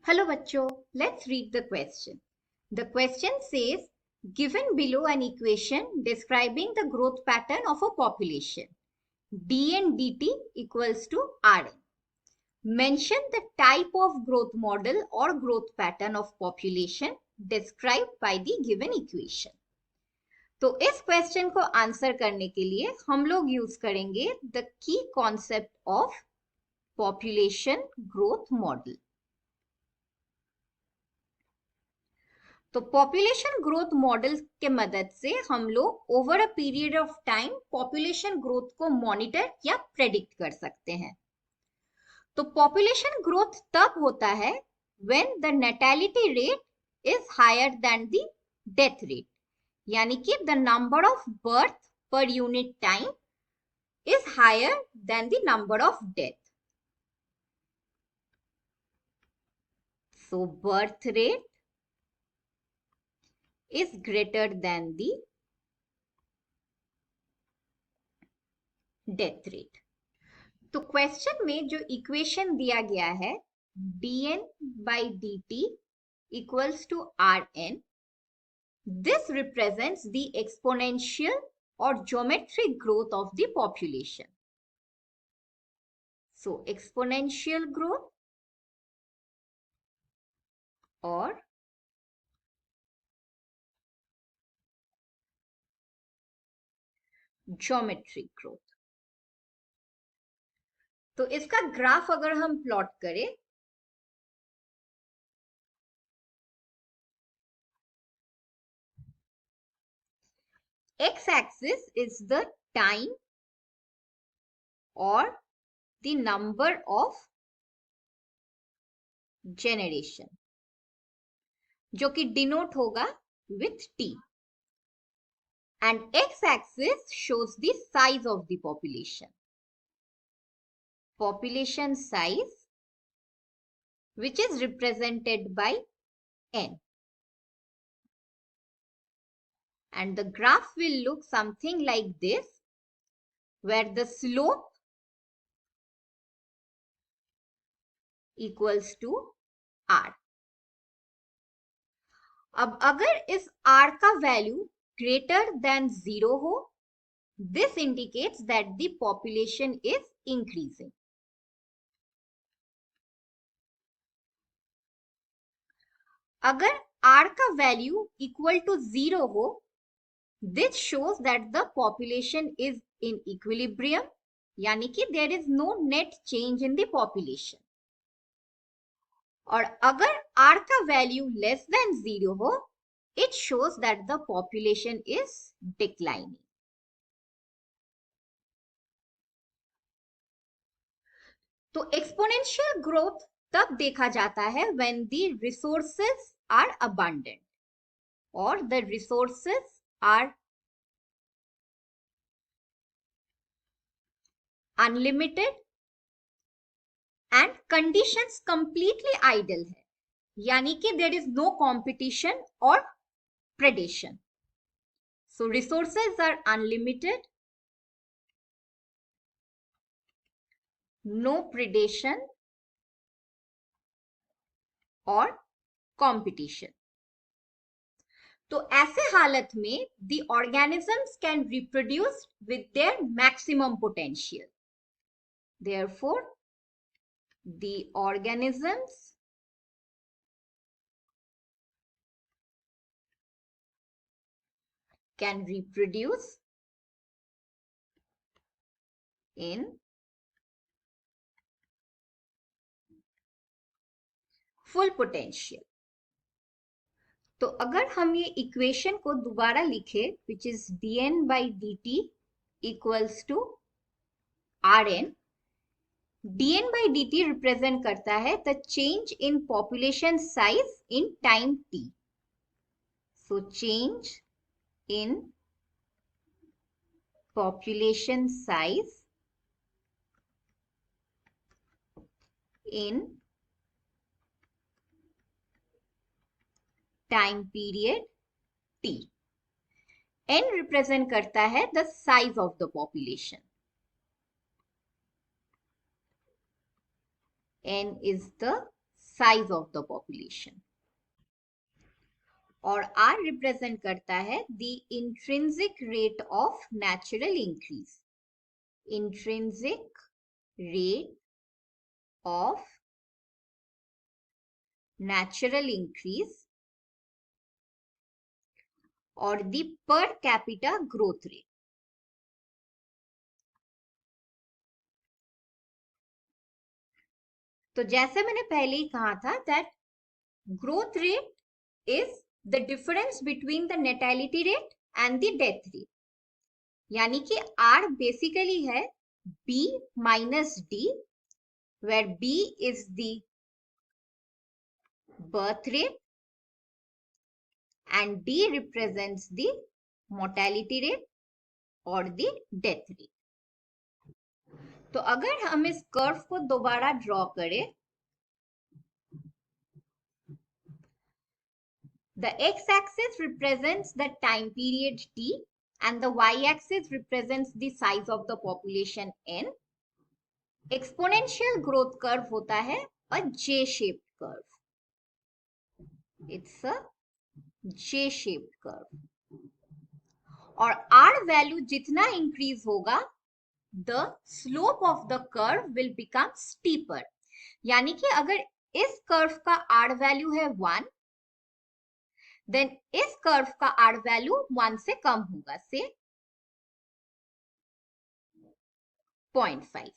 Hello bachcho, let's read the question. The question says, given below an equation describing the growth pattern of a population, dn dt equals to rn. Mention the type of growth model or growth pattern of population described by the given equation. तो इस question को answer करने के लिए हम लोग use करेंगे the की concept of population growth model. तो पॉपुलेशन ग्रोथ मॉडल के मदद से हम लोग over a period of time population growth को मॉनिटर या प्रेडिक्ट कर सकते हैं. तो पॉपुलेशन ग्रोथ तब होता है when the natality rate is higher than the death rate, यानी कि the number of birth per unit time is higher than the number of death. So birth rate is greater than the death rate. तो question में जो equation दिया गया है dn by dt equals to rn, this represents the exponential or geometric growth of the population. So exponential growth or geometric growth. तो इसका graph अगर हम प्लॉट करें x-axis is the time or the number of generation, जो कि denote होगा with t, and x-axis shows the size of the population. Population size, which is represented by n. And the graph will look something like this, where the slope equals to r. अब अगर इस r का value greater than 0 हो, this indicates that the population is increasing. अगर r का value equal to 0 हो, this shows that the population is in equilibrium, यानी कि there is no net change in the population. और अगर r का value less than 0 हो, it shows that the population is declining. तो exponential growth तब देखा जाता है when the resources are abundant or the resources are unlimited and conditions completely ideal है, यानी कि there is no competition or predation. So resources are unlimited, no predation or competition. तो ऐसे हालत में the organisms can reproduce with their maximum potential. Therefore, the organisms can reproduce in full potential. तो अगर हम ये इक्वेशन को दोबारा लिखे, which is dn by dt equals to rn, dn by dt represent करता है the change in population size in time t. So change in population size in time period t. n represent करता है the size of the population. n is the size of the population. और R represent करता है the intrinsic rate of natural increase, intrinsic rate of natural increase और the per capita growth rate. तो जैसे मैंने पहले ही कहा था that growth rate is the difference between the natality rate and the death rate, यानी कि R बेसिकली है B minus D, where B is the birth rate and D represents the mortality rate और the death rate। तो अगर हम इस curve को दोबारा ड्रॉ करें, the x-axis represents the time period t and the y-axis represents the size of the population n. Exponential growth curve होता है a J-shaped curve. It's a J-shaped curve. और R वैल्यू जितना increase होगा, the slope of the curve will become steeper. यानी कि अगर इस curve का R वैल्यू है 1, देन इस कर्व का R वैल्यू 1 से कम होगा, से 0.5.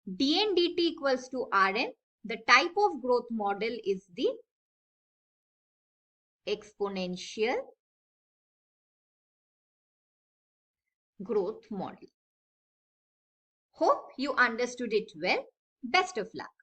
dn dt equals to Rn. The type of growth model is the exponential growth model. Hope you understood it well. Best of luck.